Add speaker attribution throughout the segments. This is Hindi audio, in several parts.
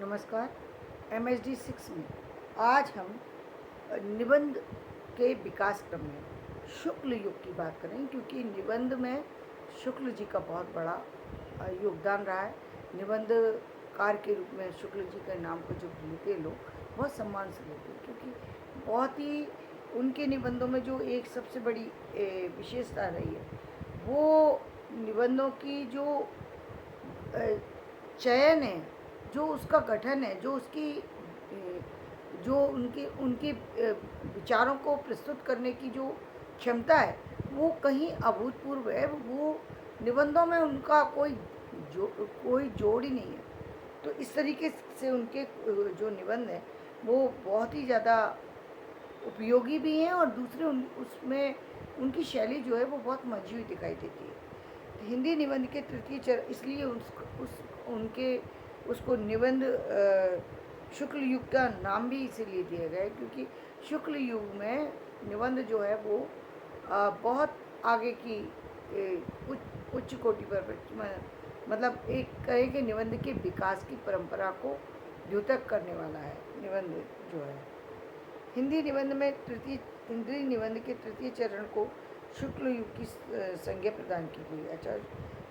Speaker 1: नमस्कार। MHD 6 में आज हम निबंध के विकास क्रम में शुक्ल युग की बात करें, क्योंकि निबंध में शुक्ल जी का बहुत बड़ा योगदान रहा है। निबंधकार के रूप में शुक्ल जी के नाम को जो लेते हैं लोग, बहुत सम्मान से लेते हैं, क्योंकि बहुत ही उनके निबंधों में जो एक सबसे बड़ी विशेषता रही है, वो निबंधों की जो चयन है, जो उसका गठन है, जो उसकी जो उनके उनके विचारों को प्रस्तुत करने की जो क्षमता है, वो कहीं अभूतपूर्व है। वो निबंधों में उनका कोई जोड़ ही नहीं है। तो इस तरीके से उनके जो निबंध हैं, वो बहुत ही ज़्यादा उपयोगी भी हैं, और दूसरे उसमें उनकी शैली जो है वो बहुत मंझी हुई दिखाई देती है। हिंदी निबंध के तृतीय चरण, इसलिए उसको निबंध शुक्ल युग का नाम भी इसीलिए दिया गया है, क्योंकि शुक्ल युग में निबंध जो है वो बहुत आगे की उच्च कोटि पर, मतलब एक कहें कि निबंध के विकास की परंपरा को द्योतक करने वाला है निबंध जो है। हिंदी निबंध के तृतीय चरण को शुक्ल युग की संज्ञा प्रदान की गई। आचार्य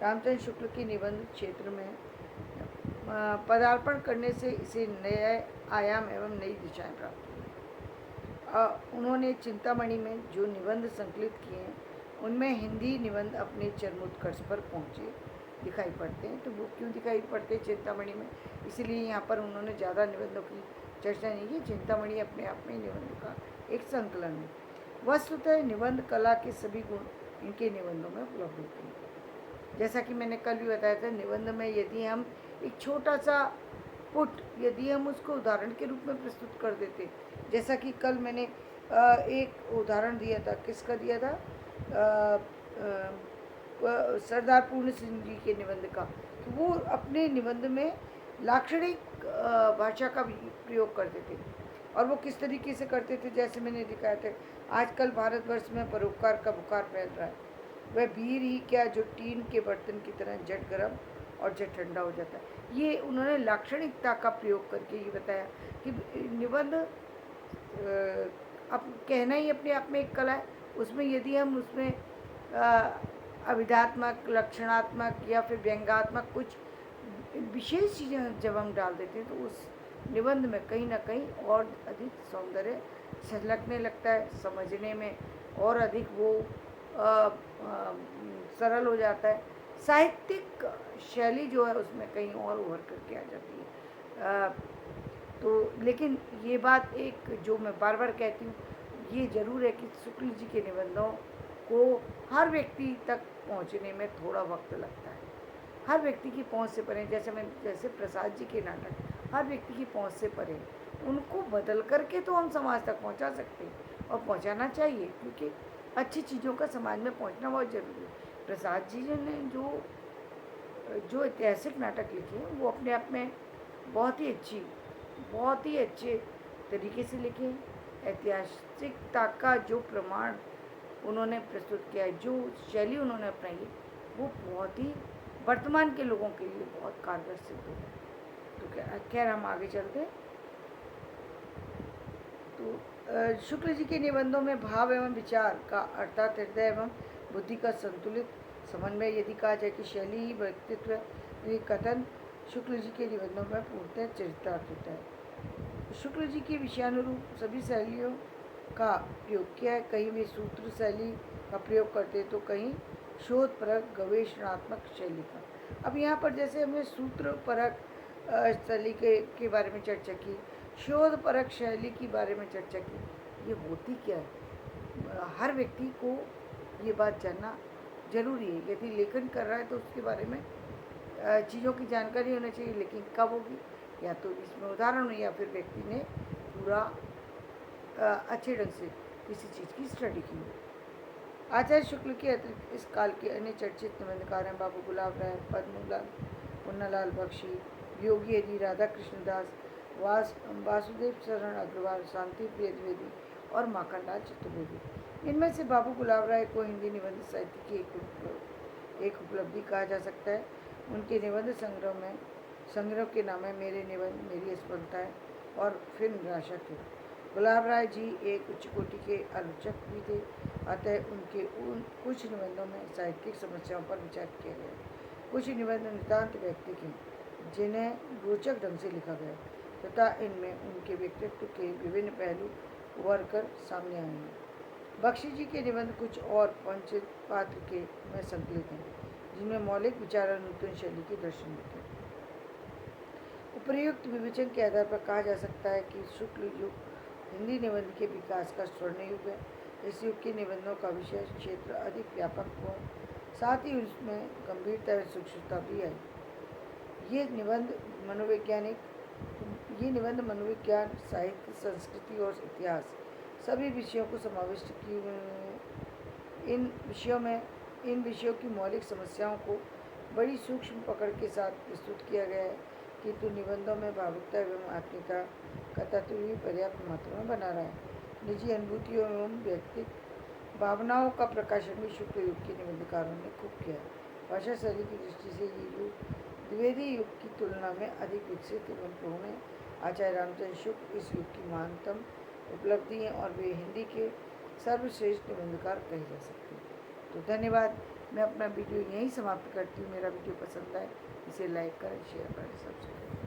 Speaker 1: रामचंद्र शुक्ल के निबंध क्षेत्र में पदार्पण करने से इसे नए आयाम एवं नई दिशाएं प्राप्त हुई। उन्होंने चिंतामणि में जो निबंध संकलित किए हैं, उनमें हिंदी निबंध अपने चरमोत्कर्ष पर पहुँचे दिखाई पड़ते हैं। तो वो क्यों दिखाई पड़ते हैं चिंतामणि में? इसीलिए यहाँ पर उन्होंने ज़्यादा निबंधों की चर्चा नहीं की। चिंतामणि अपने आप में निबंध का एक संकलन है। वस्तुतः निबंध कला के सभी गुण इनके निबंधों में उपलब्ध होते हैं। जैसा कि मैंने कल भी बताया था, निबंध में यदि हम एक छोटा सा पुट, यदि हम उसको उदाहरण के रूप में प्रस्तुत कर देते, जैसा कि कल मैंने एक उदाहरण दिया था। किसका दिया था? सरदार पूर्ण सिंह जी के निबंध का। तो वो अपने निबंध में लाक्षणिक भाषा का प्रयोग करते थे, और वो किस तरीके से करते थे, जैसे मैंने दिखाया था। आजकल भारतवर्ष में परोपकार का बुखार फैल रहा है। वह वीर ही क्या जो टीन के बर्तन की तरह झट गर्म और झट ठंडा हो जाता है। ये उन्होंने लाक्षणिकता का प्रयोग करके ये बताया कि निबंध अब कहना ही अपने आप में एक कला है। उसमें यदि हम उसमें अभिधात्मक, लक्षणात्मक या फिर व्यंग्यात्मक कुछ विशेष चीज़ें जब हम डाल देते हैं, तो उस निबंध में कहीं ना कहीं और अधिक सौंदर्य झलकने लगता है, समझने में और अधिक वो सरल हो जाता है। साहित्यिक शैली जो है उसमें कहीं और उभर करके आ जाती है। तो लेकिन ये बात एक जो मैं बार बार कहती हूँ, ये ज़रूर है कि शुक्ल जी के निबंधों को हर व्यक्ति तक पहुँचने में थोड़ा वक्त लगता है। हर व्यक्ति की पहुँच से परे, जैसे प्रसाद जी के नाटक हर व्यक्ति की पहुँच से परे, उनको बदल करके तो हम समाज तक पहुँचा सकते हैं, और पहुँचाना चाहिए, क्योंकि अच्छी चीज़ों का समाज में पहुँचना बहुत ज़रूरी है। प्रसाद जी ने जो ऐतिहासिक नाटक लिखे हैं, वो अपने आप में बहुत ही अच्छे तरीके से लिखे हैं। ऐतिहासिकता का जो प्रमाण उन्होंने प्रस्तुत किया है, जो शैली उन्होंने अपनाई है, वो बहुत ही वर्तमान के लोगों के लिए बहुत कारगर सिद्ध हो है। तो खैर हम आगे चलते हैं। तो शुक्ल जी के निबंधों में भाव एवं विचार का, अर्थात हृदय एवं बुद्धि का संतुलित समन्वय, यदि कहा जाए कि शैली ही व्यक्तित्व, ये कथन शुक्ल जी के निबंधों में पूर्णतः चरितार्थ होता है। शुक्ल जी के विषयानुरूप सभी शैलियों का प्रयोग किया है। कहीं वे सूत्र शैली का प्रयोग करते, तो कहीं शोध परक गवेषणात्मक शैली का। अब यहाँ पर जैसे हमने सूत्र परक शैली के बारे में चर्चा की, शोध परक शैली के बारे में चर्चा की, ये होती क्या है? हर व्यक्ति को ये बात जानना जरूरी है। यदि लेखन कर रहा है तो उसके बारे में चीज़ों की जानकारी होनी चाहिए, लेकिन कब होगी? या तो इसमें उदाहरण हो, या फिर व्यक्ति ने पूरा अच्छे ढंग से किसी चीज़ की स्टडी की हो। आचार्य शुक्ल के अतिरिक्त इस काल के अन्य चर्चित निबंधकार हैं बाबू गुलाब राय, पद्मलाल, पुन्नालाल बख्शी, योगी हरि, राधा कृष्णदास, वासुदेव शरण अग्रवाल, शांति प्रिय द्विवेदी और माखनलाल चतुर्वेदी। इनमें से बाबू गुलाब राय को हिंदी निबंध साहित्य की एक उपलब्धि कहा जा सकता है। उनके निबंध संग्रह में संग्रह के नाम है मेरे निबंध, मेरी स्पंदताएँ और फिर निराशा क्यों। गुलाब राय जी एक उच्च कोटि के आलोचक भी थे, अतः उनके उन कुछ निबंधों में साहित्यिक समस्याओं पर विचार किया गया। कुछ निबंध नितांत व्यक्तिक हैं, जिन्हें रोचक ढंग से लिखा गया तथा इनमें उनके व्यक्तित्व के विभिन्न पहलू उभर कर सामने आए हैं। बख्शी जी के निबंध कुछ और पंच पात्र के में संकलित हैं, जिनमें मौलिक विचार और नूतन शैली के दर्शन होते हैं। उपर्युक्त विवेचन के आधार पर कहा जा सकता है कि शुक्ल युग हिंदी निबंध के विकास का स्वर्ण युग है। इस युग के निबंधों का विषय क्षेत्र अधिक व्यापक हुआ, साथ ही उसमें गंभीरता और सूक्ष्मता भी आई। ये निबंध मनोविज्ञान, साहित्य, संस्कृति और इतिहास सभी विषयों को समाविष्ट की इन विषयों की मौलिक समस्याओं को बड़ी सूक्ष्म पकड़ के साथ प्रस्तुत किया गया है, किंतु निबंधों में भावुकता एवं आत्मीयता का तत्व भी पर्याप्त मात्रा में बना रहा है। निजी अनुभूतियों एवं व्यक्तिक भावनाओं का प्रकाशन भी शुक्ल युग के निबंधकारों ने खूब किया है। भाषा शैली की दृष्टि से ये युग द्विवेदी युग की तुलना में अधिक विकसित एवं पूर्ण है। आचार्य रामचंद्र शुक्ल इस युग की महानतम उपलब्धि हैं और वे हिंदी के सर्वश्रेष्ठ निबंधकार कहे जा सकते हैं। तो धन्यवाद। मैं अपना वीडियो यहीं समाप्त करती हूँ। मेरा वीडियो पसंद आए इसे लाइक करें, शेयर करें, सब्सक्राइब करें।